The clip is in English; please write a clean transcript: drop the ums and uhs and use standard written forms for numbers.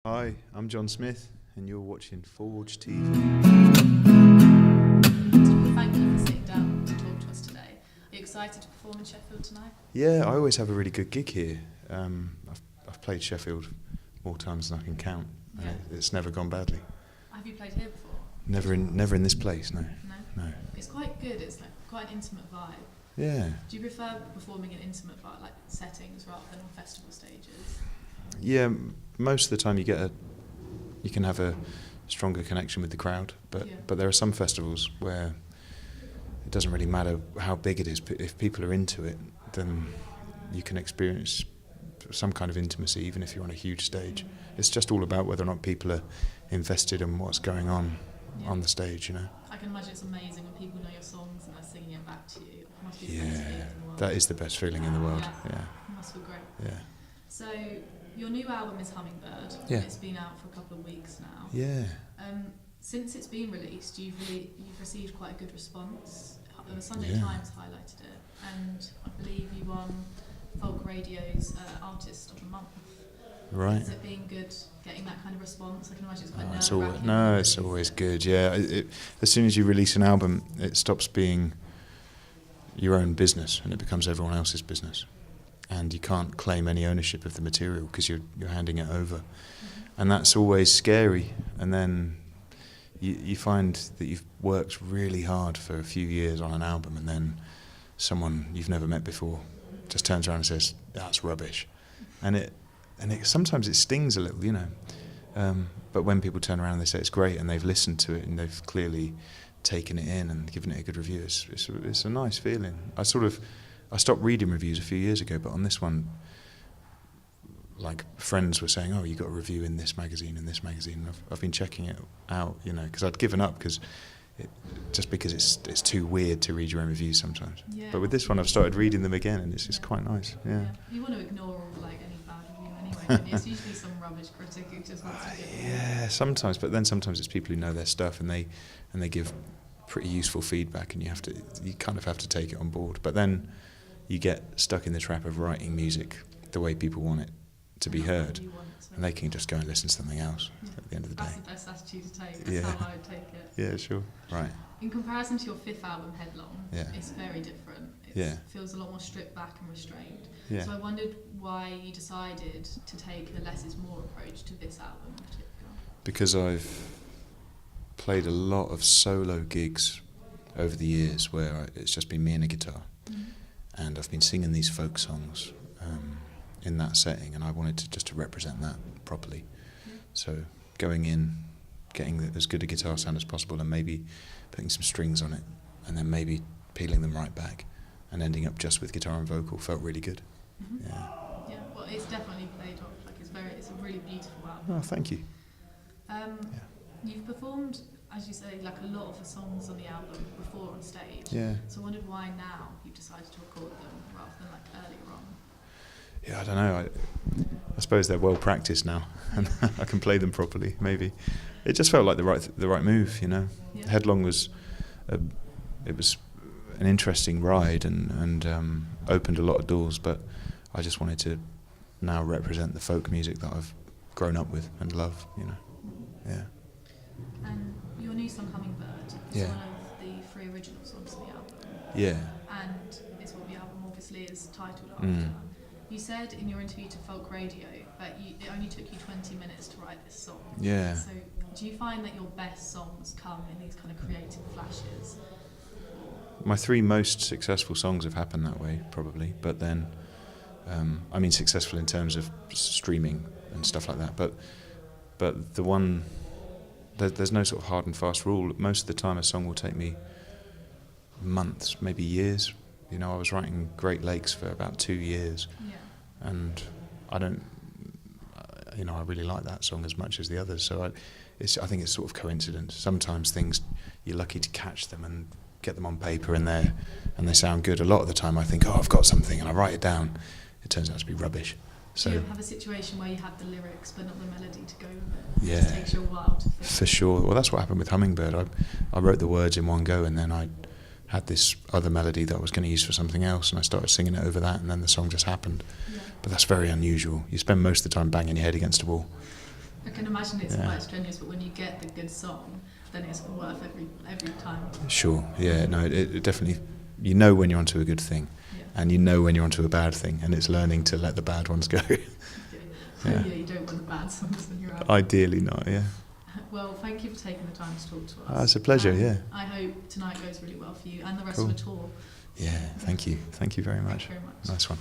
Hi, I'm John Smith, and you're watching Forge TV. Thank you for sitting down to talk to us today. Are you excited to perform in Sheffield tonight? Yeah, I always have a really good gig here. I've played Sheffield more times than I can count, and it's never gone badly. Have you played here before? Never in this place, no. No? No. It's quite good, it's like quite an intimate vibe. Yeah. Do you prefer performing in intimate vibe, like settings, rather than on festival stages? Yeah, most of the time you can have a stronger connection with the crowd, but there are some festivals where it doesn't really matter how big it is, but if people are into it, then you can experience some kind of intimacy even if you're on a huge stage. It's just all about whether or not people are invested in what's going on the stage, you know. I can imagine it's amazing when people know your songs and they're singing it back to you. It must be the Yeah, best feeling in the world. that is the best feeling in the world. Yeah. Yeah. It must feel great. Yeah. So, your new album is Hummingbird. Yeah. It's been out for a couple of weeks now. Yeah. Since it's been released, you've received quite a good response. The Sunday Yeah. Times highlighted it, and I believe you won Folk Radio's Artist of the Month. Right. Is it being good, getting that kind of response? I can imagine it's quite It's always good. Yeah. As soon as you release an album, it stops being your own business and it becomes everyone else's business, and you can't claim any ownership of the material because you're handing it over, and that's always scary. And then you find that you've worked really hard for a few years on an album, and then someone you've never met before just turns around and says, "That's rubbish," and it sometimes it stings a little, you know. But when people turn around and they say it's great and they've listened to it and they've clearly taken it in and given it a good review, it's a nice feeling. I stopped reading reviews a few years ago, but on this one, like, friends were saying, "Oh, you got a review in this magazine and this magazine." I've been checking it out, you know, because I'd given up because it's too weird to read your own reviews sometimes. Yeah. But with this one, I've started reading them again, and it's just quite nice. Yeah. You want to ignore like any bad review anyway. Don't you? It's usually some rubbish critic who just wants to get. Yeah, sometimes, but then sometimes it's people who know their stuff and they give pretty useful feedback, and you kind of have to take it on board. But then you get stuck in the trap of writing music the way people want it to be heard, and they can just go and listen to something else at the end of the day. That's the best attitude to take. That's how I would take it. Yeah, sure. Right. In comparison to your fifth album, Headlong, Yeah. it's very different. Yeah. It feels a lot more stripped back and restrained. Yeah. So I wondered why you decided to take the less is more approach to this album in particular. Because I've played a lot of solo gigs over the years where it's just been me and a guitar, and I've been singing these folk songs in that setting, and I wanted to represent that properly. So going in, getting as good a guitar sound as possible, and maybe putting some strings on it, and then maybe peeling them right back, and ending up just with guitar and vocal felt really good. Yeah. Yeah, well, it's definitely played off. Like it's a really beautiful album. Oh, thank you. You've performed, as you say, like a lot of the songs on the album before on stage. Yeah. So I wondered why now you've decided to record them rather than like earlier on. Yeah, I don't know. I suppose they're well practiced now, and I can play them properly. Maybe it just felt like the right move, you know. Yeah. Headlong was an interesting ride and opened a lot of doors, but I just wanted to now represent the folk music that I've grown up with and love, you know. Yeah. And your new song Hummingbird is one of the 3 original songs on the album. Yeah. And it's what the album obviously is titled after. You said in your interview to Folk Radio that it only took you 20 minutes to write this song. Yeah. So do you find that your best songs come in these kind of creative flashes? My 3 most successful songs have happened that way, probably. But then, I mean, successful in terms of streaming and stuff like that. But the one, there's no sort of hard and fast rule. Most of the time, a song will take me months, maybe years. You know, I was writing Great Lakes for about 2 years, and I really like that song as much as the others. So I think it's sort of coincidence. Sometimes things, you're lucky to catch them and get them on paper, and they sound good. A lot of the time I think, oh, I've got something, and I write it down. It turns out to be rubbish. So do you have a situation where you have the lyrics but not the melody to go with it? Yeah. It just takes you a while to figure. For sure. Well, that's what happened with Hummingbird. I wrote the words in one go, and then I had this other melody that I was going to use for something else, and I started singing it over that, and then the song just happened. Yeah. But that's very unusual. You spend most of the time banging your head against a wall, I can imagine it's Yeah. quite strenuous, but when you get the good song, then it's worth every time. Sure, yeah, no, it definitely, you know when you're onto a good thing, Yeah. and you know when you're onto a bad thing, and it's learning to let the bad ones go. Yeah. Yeah. Yeah, you don't want the bad songs when you're out. Ideally not, yeah. Well, thank you for taking the time to talk to us. Oh, it's a pleasure, yeah. I hope tonight goes really well for you and the rest Cool. of the tour. Yeah, thank you. Thank you very much. Thank you very much. Nice one.